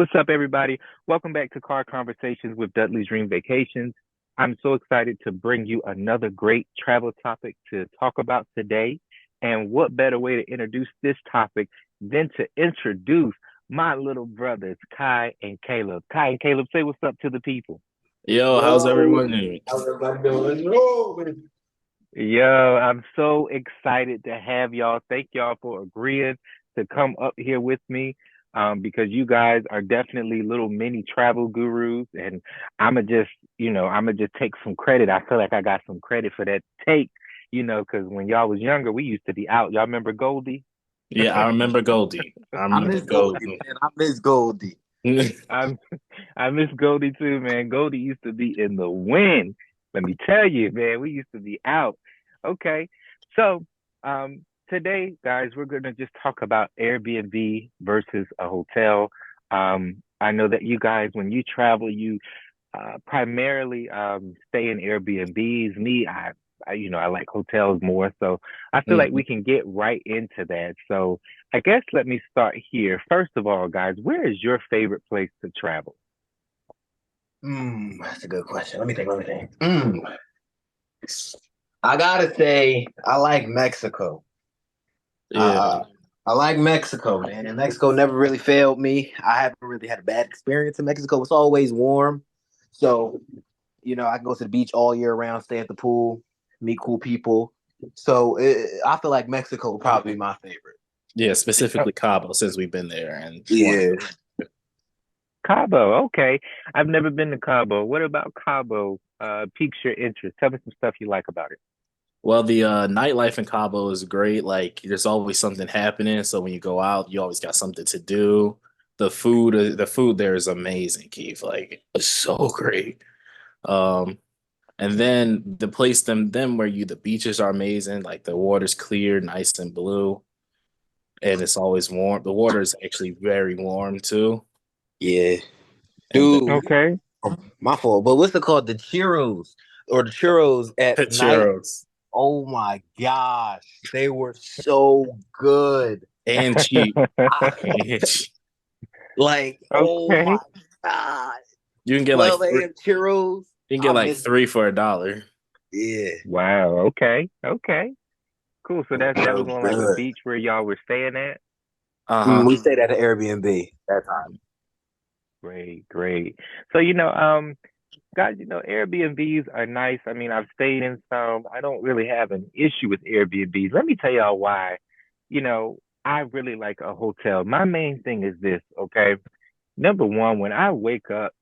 What's up, everybody? Welcome back to Car Conversations with Dudley's Dream Vacations. I'm so excited to bring you another great travel topic to talk about today. And what better way to introduce this topic than to introduce my little brothers, Kai and Caleb. Kai and Caleb, say what's up to the people. Yo, how's Yo, everyone doing? how's everybody doing? Yo, Yo, I'm so excited to have y'all. Thank y'all for agreeing to come up here with me. Because you guys are definitely little mini travel gurus, and I'ma just take some credit. I feel like I got some credit for that take, because when y'all was younger, we used to be out. Y'all remember Goldie? Yeah, I remember Goldie. I I remember miss Goldie, Goldie. man. I miss Goldie. I'm I miss Goldie too, man. Goldie used to be in the wind. Let me tell you, man, we used to be out. Okay. So today, guys, we're gonna just talk about Airbnb versus a hotel. I know that you guys, when you travel, you primarily stay in Airbnbs. Me, I like hotels more, so I feel like we Mhm. can get right into that. So I guess let me start here. First of all, guys, where is your favorite place to travel? That's a good question. Let me think. I gotta say, I like Mexico. Yeah, Uh, I like Mexico, man. And Mexico never really failed me. I haven't really had a bad experience in Mexico. It's always warm. So, I can go to the beach all year round, stay at the pool, meet cool people. So I feel like Mexico would probably be my favorite. yeah, Oh, specifically Cabo since we've been there and Yeah. Cabo. Okay, I've never been to Cabo. What about Cabo? Piques your interest. Tell me some stuff you like about it. well, the nightlife in Cabo is great. Like, there's always something happening. So when you go out, you always got something to do. The food there is amazing, Keith. Like, it's so great. Um, and then the place them where the beaches are amazing. Like the water's clear, nice and blue, and it's always warm. The water is actually very warm too. Yeah. And Dude, Okay. my fault. But what's it called? The churros or the churros at night. churros Oh my gosh. They were so good. and cheap. Ah, And oh Okay. my God. You can get like 12 a.m. churros. I miss three for $1. Yeah. Wow. Okay. Okay. Cool. So that was So on like a good. beach where y'all were staying at. Uh-huh. We stayed at an Airbnb that time. Great, great. So guys, Airbnbs are nice. I mean, I've stayed in some. I don't really have an issue with Airbnbs. Let me tell y'all why. I really like a hotel. My main thing is this, okay? Number one, when I wake up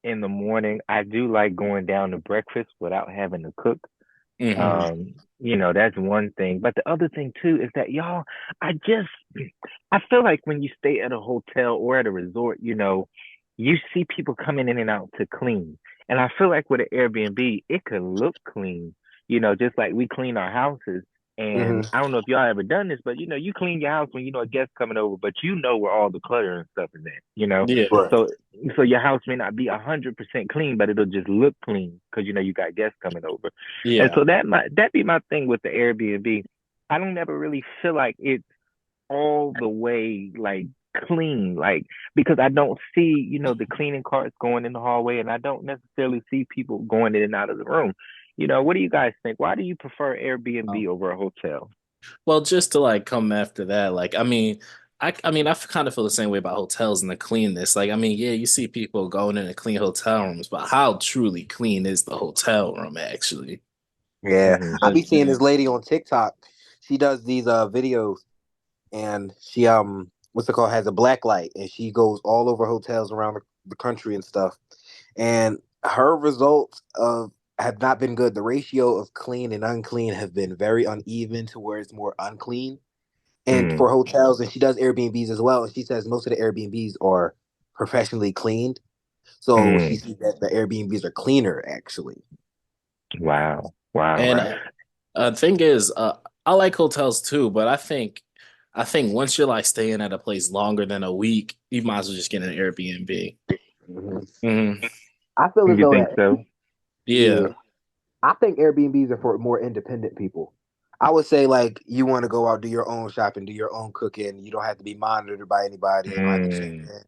in the morning, I do like going down to breakfast without having to cook. Hmm. That's one thing. But the other thing too is that y'all, I just I feel like when you stay at a hotel or at a resort, you see people coming in and out to clean. And I feel like with an Airbnb, it could look clean, just like we clean our houses. Hmm. And I don't know if y'all ever done this, but you clean your house when you know a guest coming over, but you know where all the clutter and stuff is at. Yeah. Right. So so your house may not be 100% clean, but it'll just look clean because you got guests coming over. And Yeah. so that be my thing with the Airbnb. I don't ever really feel like it's all the way like clean, like because I don't see, the cleaning carts going in the hallway, and I don't necessarily see people going in and out of the room. What do you guys think? Why do you prefer Airbnb over a hotel? Well, just to like come after that, like I mean, I kind of feel the same way about hotels and the cleanness. Like, I mean, yeah, you see people going in and clean hotel rooms, but how truly clean is the hotel room actually? Yeah. Hmm. I 'Cause- be seeing this lady on TikTok. She does these videos and she what's it called, has a black light and she goes all over hotels around the country and stuff, and her results of have not been good. The ratio of clean and unclean have been very uneven to where it's more unclean and Mm, for hotels, and she does Airbnbs as well, and she says most of the Airbnbs are professionally cleaned, so she mm. sees that the Airbnbs are cleaner actually. Wow, wow. And Right. thing is, I like hotels too, but I think once you're like staying at a place longer than a week, you might as well just get an Airbnb. Mhm. Hmm. I feel as You though think that, so? yeah, Yeah. I think Airbnbs are for more independent people. I would say like you want to go out, do your own shopping, do your own cooking. You don't have to be monitored by anybody. You don't have to check Mm, in.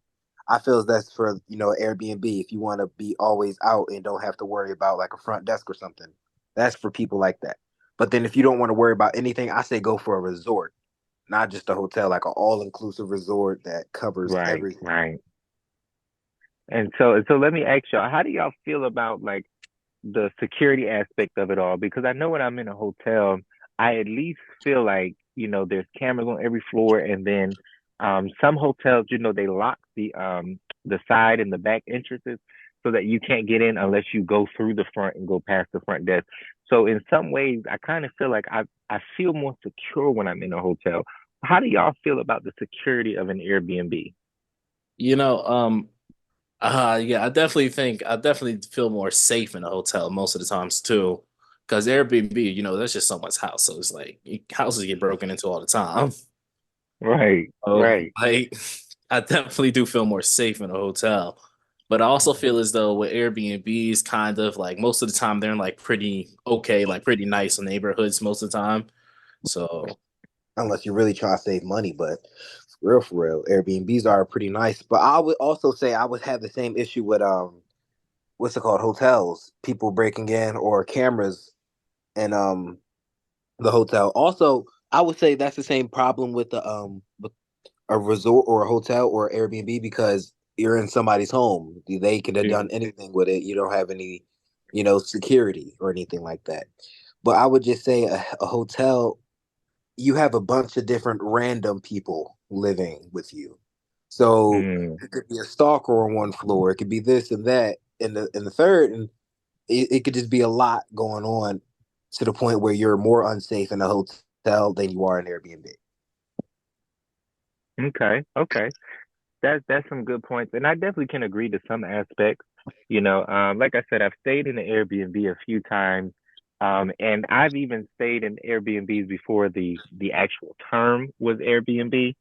I feel that's for Airbnb if you want to be always out and don't have to worry about like a front desk or something. That's for people like that. But then if you don't want to worry about anything, I say go for a resort, not just a hotel, like an all inclusive resort that covers Right, everything. right. And so let me ask y'all, how do y'all feel about like the security aspect of it all? Because I know when I'm in a hotel, I at least feel like, there's cameras on every floor, and then some hotels, they lock the side and the back entrances so that you can't get in unless you go through the front and go past the front desk. So in some ways, I kind of feel like I feel more secure when I'm in a hotel. How do y'all feel about the security of an Airbnb? You know, yeah, I definitely feel more safe in a hotel most of the times too. Because Airbnb, that's just someone's house. So it's like houses get broken into all the time. Right, Oh, right. like I definitely do feel more safe in a hotel. But I also feel as though with Airbnbs, kind of like most of the time they're in like pretty okay, like pretty nice neighborhoods most of the time. So Unless you're really trying to save money. But for real, Airbnbs are pretty nice. But I would also say I would have the same issue with what's it called, hotels, people breaking in or cameras and the hotel. Also, I would say that's the same problem with the with a resort or a hotel or Airbnb because you're in somebody's home. They could have Yeah. done anything with it. You don't have any, security or anything like that. But I would just say a hotel, you have a bunch of different random people living with you. So Mm. it could be a stalker on one floor. It could be this and that in the third, and it could just be a lot going on to the point where you're more unsafe in a hotel than you are in Airbnb. Okay, okay. That's some good points, and I definitely can agree to some aspects. Like I said, I've stayed in the Airbnb a few times, and I've even stayed in Airbnbs before the actual term was Airbnb.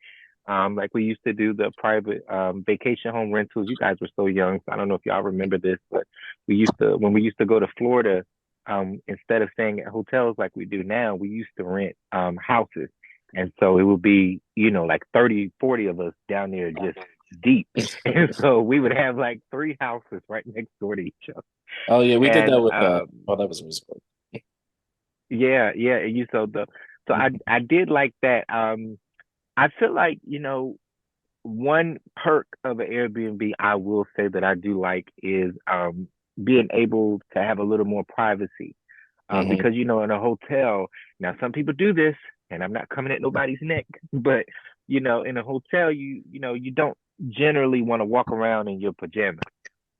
Like we used to do the private vacation home rentals. You guys were so young, so I don't know if y'all remember this, but when we used to go to Florida, instead of staying at hotels like we do now, we used to rent houses. And so it would be, like 30, 40 of us down there just deep. And so we would have like three houses right next door to each other. oh yeah, we did And that with oh that was musical. yeah, yeah. So I did like that. I feel like, one perk of an Airbnb I will say that I do like is being able to have a little more privacy. Hmm. Because in a hotel, now some people do this, and I'm not coming at nobody's neck, but in a hotel, you don't generally want to walk around in your pajamas.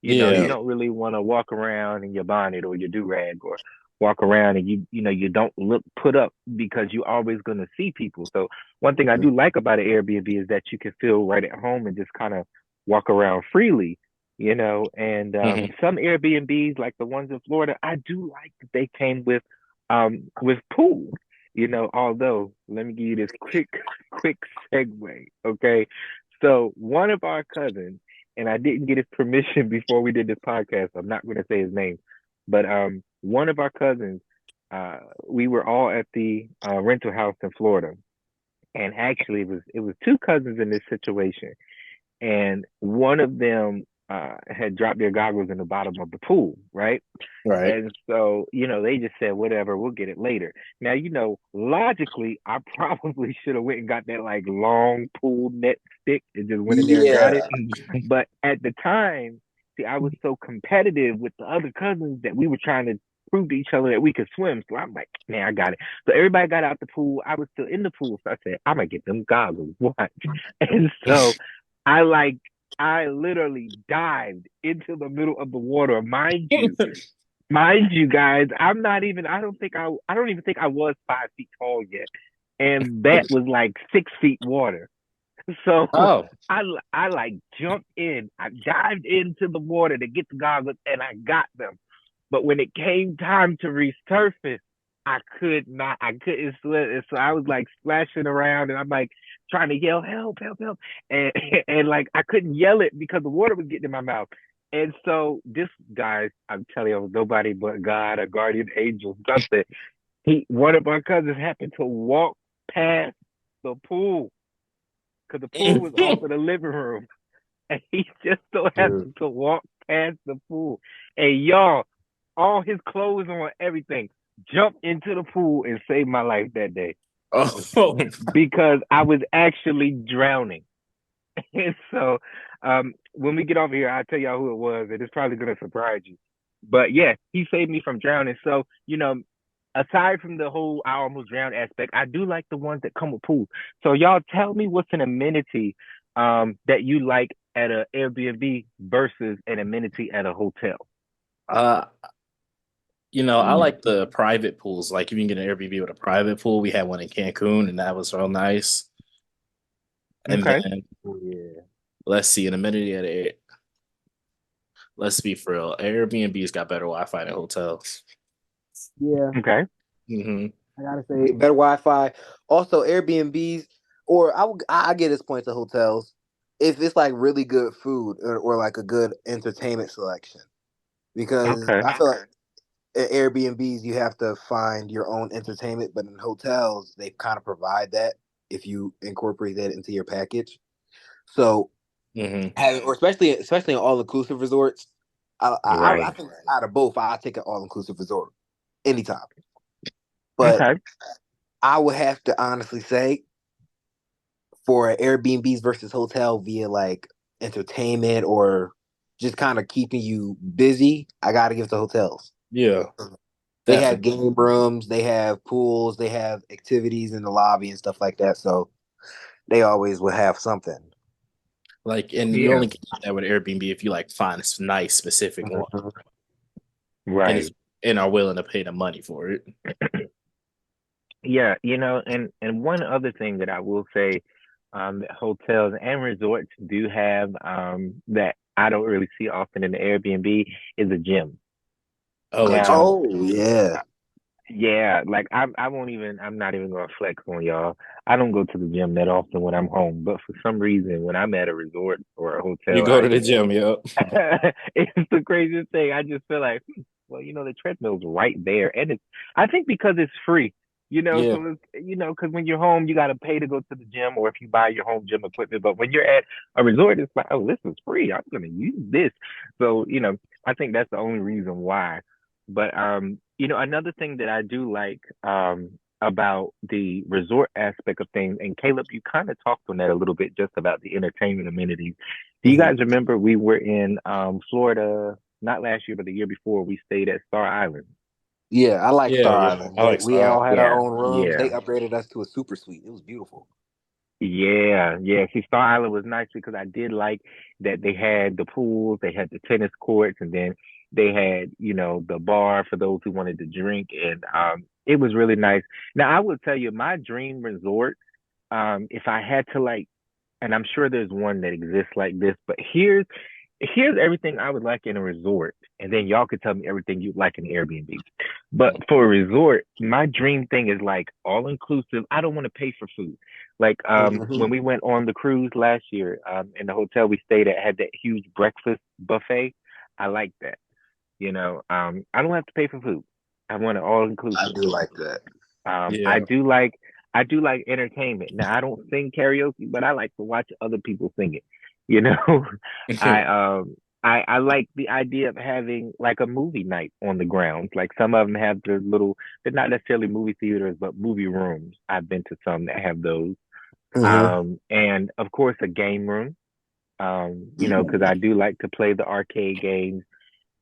You Yeah. don't really want to walk around in your bonnet or your do rag, or walk around and you don't look put up because you're always going to see people. So one thing I do like about an Airbnb is that you can feel right at home and just kind of walk around freely. And Hmm. some Airbnbs like the ones in Florida, I do like that they came with pool. Although let me give you this quick segue, okay? So one of our cousins, and I didn't get his permission before we did this podcast. So I'm not going to say his name, but one of our cousins, we were all at the rental house in Florida, and actually it was two cousins in this situation, and one of them had dropped their goggles in the bottom of the pool, right? Right. And so, they just said, whatever, we'll get it later. Now, logically, I probably should have went and got that like long pool net stick and just went in there and got Yeah. it. But at the time, see, I was so competitive with the other cousins that we were trying to prove to each other that we could swim. So I'm like, man, I got it. So everybody got out the pool. I was still in the pool. So I said, I'm gonna get them goggles. Watch. And so I like I literally dived into the middle of the water. Mind you, guys, I don't even think I was 5 feet tall yet. And that was like 6 feet water. So Oh. I like jumped in. I dived into the water to get the goggles and I got them. But when it came time to resurface, I could not. I couldn't swim. And so I was like splashing around and I'm like trying to yell, help, help, help. And and like I couldn't yell it because the water was getting in my mouth. And so this guy, I'm telling you, nobody but God, a guardian angel, something. One of our cousins happened to walk past the pool because the pool was off in the living room. and he just so Dude. happened to walk past the pool. And y'all, all his clothes on, everything, jumped into the pool and saved my life that day Oh, because I was actually drowning. And so, when we get over here, I'll tell y'all who it was, and it's probably gonna surprise you. But yeah, he saved me from drowning. So, aside from the whole I almost drowned aspect, I do like the ones that come with pools. So y'all tell me what's an amenity that you like at a Airbnb versus an amenity at a hotel. uh, I Mm. like the private pools. Like, if you can get an Airbnb with a private pool, we had one in Cancun, and that was real nice. And Okay. then Oh, yeah. let's see, an amenity at a let's be for real, Airbnb's got better Wi-Fi than hotels. Yeah, Okay. Hmm. I gotta say better Wi-Fi. Also, Airbnbs, or I get this point to hotels if it's like really good food or like a good entertainment selection. Because Okay. I feel like at Airbnbs you have to find your own entertainment, but in hotels they kind of provide that if you incorporate that into your package. So, Hmm. or especially in all inclusive resorts, I Right. think out of both, I take an all inclusive resort anytime. But Okay. I would have to honestly say for Airbnbs versus hotel via like entertainment or just kind of keeping you busy, I got to give it to hotels. Yeah, They have definitely. game rooms, they have pools, they have activities in the lobby and stuff like that. So they always will have something. Like, and you Yeah. only can get that with Airbnb if you like find a nice specific one, Mhm. and Right. it's and are willing to pay the money for it. Yeah, and one other thing that I will say, that hotels and resorts do have, that I don't really see often in the Airbnb is a gym. Oh, a Now, gym. Oh yeah. yeah, like I won't even I'm not even gonna flex on y'all. I don't go to the gym that often when I'm home, but for some reason when I'm at a resort or a You hotel, go I to the just gym, yep. it's the craziest thing. I just feel like, well, the treadmill's right there, and I think because it's free, Yeah. so because when you're home, you got to pay to go to the gym, or if you buy your home gym equipment. But when you're at a resort, it's like, oh, this is free. I'm gonna use this. So, I think that's the only reason why. But another thing that I do like about the resort aspect of things, and Caleb, you kind of talked on that a little bit, just about the entertainment amenities. Do you Mhm. guys remember we were in Florida, not last year, but the year before? We stayed at Star Island. Yeah, I like Yeah, Star yeah. Island. I like We Star all Island. had our Yeah, own rooms. yeah. They upgraded us to a super suite. It was beautiful. Yeah, yeah. See, Star Island was nice because I did like that they had the pools, they had the tennis courts, and then they had, the bar for those who wanted to drink, and it was really nice. Now, I will tell you, my dream resort, if I had to like, and I'm sure there's one that exists like this, but here's everything I would like in a resort, and then y'all could tell me everything you'd like in the Airbnb. But for a resort, my dream thing is like all inclusive. I don't want to pay for food. Like when Mhm. we went on the cruise last year, in the hotel we stayed at had that huge breakfast buffet. I like that. I don't have to pay for food. I want it all I inclusive. do like that. Um, I Yeah. do like I do like entertainment. Now I don't sing karaoke, but I like to watch other people sing it. You know, I um I like the idea of having like a movie night on the grounds. Like some of them have the little, they're not necessarily movie theaters, but movie rooms. I've been to some that have those. Hmm. And of course a game room. Because I do like to play the arcade games.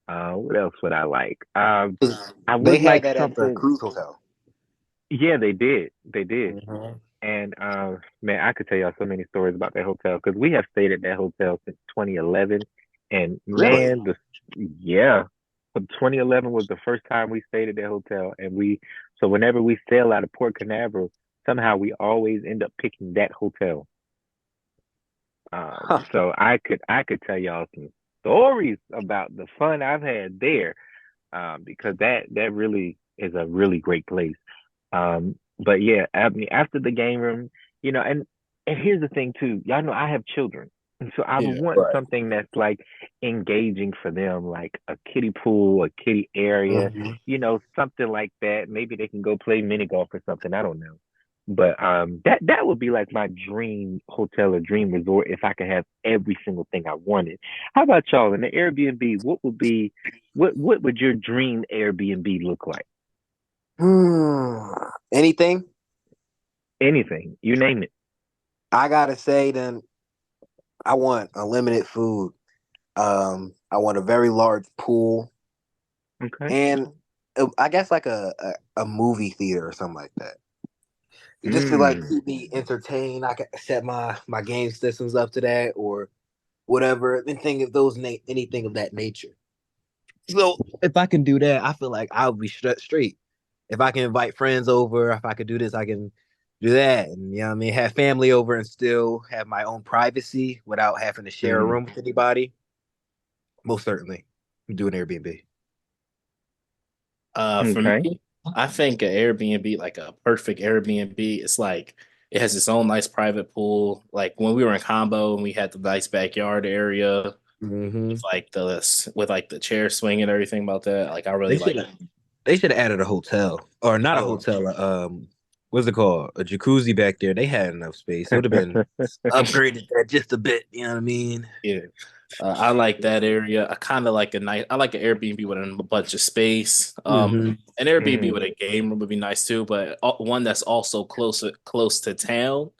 What else would I like? I They would had like that at the something. cruise hotel. Yeah, they did. They did. Hmm. And man, I could tell y'all so many stories about that hotel because we have stayed at that hotel since 2011. And Really? man, yeah, but 2011 was the first time we stayed at that hotel. And so whenever we sail out of Port Canaveral, somehow we always end up picking that hotel. Huh. So I could tell y'all some stories about the fun I've had there, because that really is a really great place. But yeah, I mean, after the game room, and here's the thing too, y'all know I have children, and so I would Yeah. want Right. something that's like engaging for them, like a kiddie pool, a kiddie area, Hmm. something like that. Maybe they can go play mini golf or something. I don't know. But that would be like my dream hotel or dream resort if I could have every single thing I wanted. How about y'all in the Airbnb? What would your dream Airbnb look like? Hmm. Anything? Anything, you name it. I gotta say, then I want unlimited food. I want a very large pool, Okay. and I guess like a movie theater or something like that. Just to like Mm. keep me entertained. I can set my game systems up to that or whatever. Anything of anything of that nature. So if I can do that, I feel like I'll be straight. If I can invite friends over, if I could do this, I can do that. And you know what I mean, have family over and still have my own privacy without having to share a Mm. room with anybody. Most certainly. Do an Airbnb. For Okay. me, I think an Airbnb, like a perfect Airbnb, it's like it has its own nice private pool. Like when we were in combo and we had the nice backyard area Mm-hmm. with like the chair swing and everything about that. Like I really They like. should have they should have added a hotel. Or not a Oh hotel, what's it called? A jacuzzi back there. They had enough space. It would have been upgraded that just a bit, you know what I mean? yeah, I like that area. I kind of like a nice. I like an Airbnb with a bunch of space. Mm-hmm. An Airbnb Mm. with a game room would be nice too, but one that's also close to town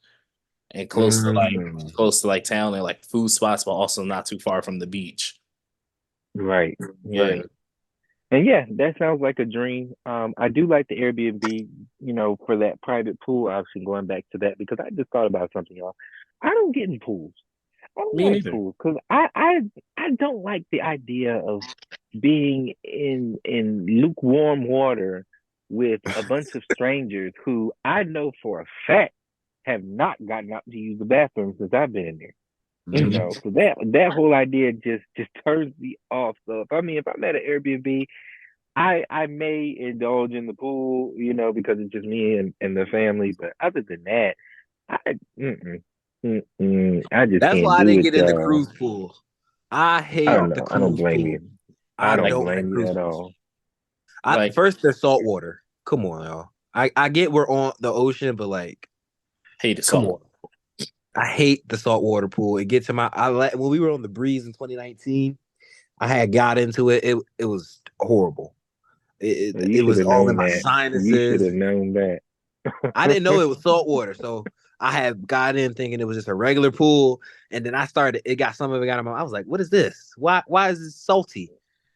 and Mm. close to like town and like food spots, but also not too far from the beach. Right. Yeah, Right. And yeah, that sounds like a dream. I do like the Airbnb, for that private pool option. Going back to that because I just thought about something, y'all. I don't get in pools. I don't me like neither. pools because I don't like the idea of being in lukewarm water with a bunch of strangers who I know for a fact have not gotten out to use the bathroom since I've been in there. Mm-hmm. So that whole idea just turns me off. So if I'm at an Airbnb, I may indulge in the pool, because it's just me and the family. But other than that, I mm-mm, I just That's can't why I do didn't it, get in the y'all. cruise pool. I I hate don't the know. I don't cruise blame you. pool. I I don't Like don't like blame you cruise at pools. all. I like first they're salt water. Come on, y'all. I get we're on the ocean, but like, hate the come salt. on. I hate the saltwater pool. It gets to my when we were on the breeze in 2019, I had got into it. It was horrible. You It should was have all in known my that. You should sinuses. have known that. I didn't know it was salt water, so I had got in thinking it was just a regular pool, and then I started. It got some of it got in my. I was like, "What is this? Why is this salty?"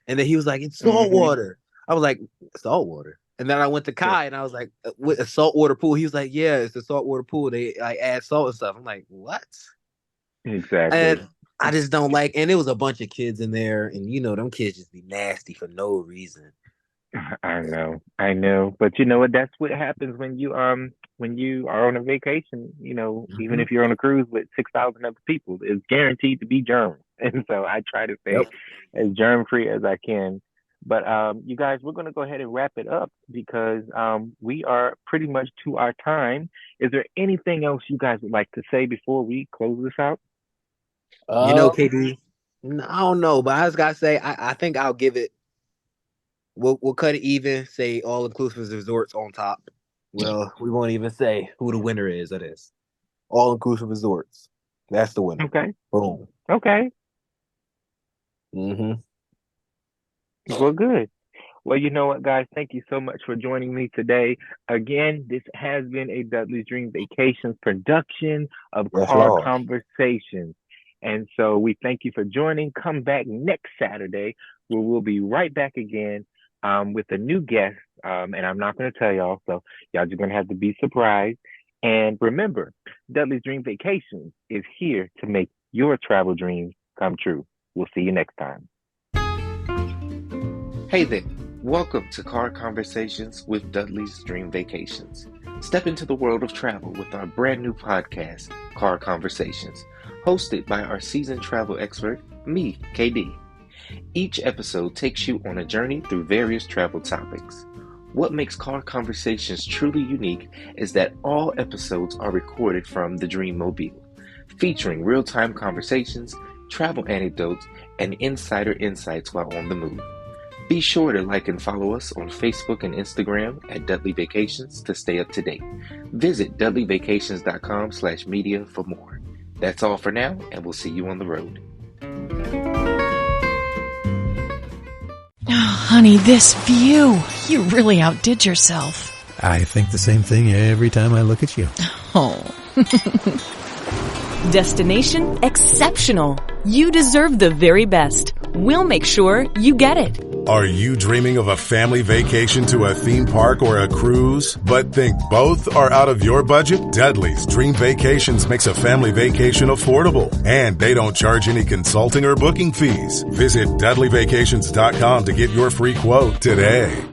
And then he was like, "It's salt hmm water." I was like, "Salt water." And then I went to Kai and I was like, "With a saltwater pool?" He was like, "Yeah, it's a saltwater pool. They like add salt and stuff." I'm like, "What?" Exactly. And I just don't like. And it was a bunch of kids in there, and them kids just be nasty for no reason. I know, but you know what? That's what happens when you are on a vacation. Even Mm-hmm. if you're on a cruise with 6,000 other people, it's guaranteed to be germs, and so I try to stay Yep. as germ free as I can. But you guys, we're gonna go ahead and wrap it up because we are pretty much to our time. Is there anything else you guys would like to say before we close this out? Uh, KD. I don't know, but I just gotta say, I think I'll give it. We'll cut it even. Say all inclusive resorts on top. Well, we won't even say who the winner is of this. All inclusive resorts. That's the winner. Okay. Boom. Okay. Mm-hmm. Well, good. Well, you know what, guys? Thank you so much for joining me today. Again, this has been a Dudley's Dream Vacations production of Yes, Car Lord. Conversations. And so we thank you for joining. Come back next Saturday where we'll be right back again with a new guest. And I'm not going to tell y'all, so y'all just going to have to be surprised. And remember, Dudley's Dream Vacations is here to make your travel dreams come true. We'll see you next time. Hey there. Welcome to Car Conversations with Dudley's Dream Vacations. Step into the world of travel with our brand new podcast, Car Conversations, hosted by our seasoned travel expert, me, KD. Each episode takes you on a journey through various travel topics. What makes Car Conversations truly unique is that all episodes are recorded from the Dream Mobile, featuring real-time conversations, travel anecdotes, and insider insights while on the move. Be sure to like and follow us on Facebook and Instagram at Dudley Vacations to stay up to date. Visit dudleyvacations.com/media for more. That's all for now, and we'll see you on the road. Oh, honey, this view. You really outdid yourself. I think the same thing every time I look at you. Oh. Destination exceptional. You deserve the very best. We'll make sure you get it. Are you dreaming of a family vacation to a theme park or a cruise, but think both are out of your budget? Dudley's Dream Vacations makes a family vacation affordable, and they don't charge any consulting or booking fees. Visit DudleyVacations.com to get your free quote today.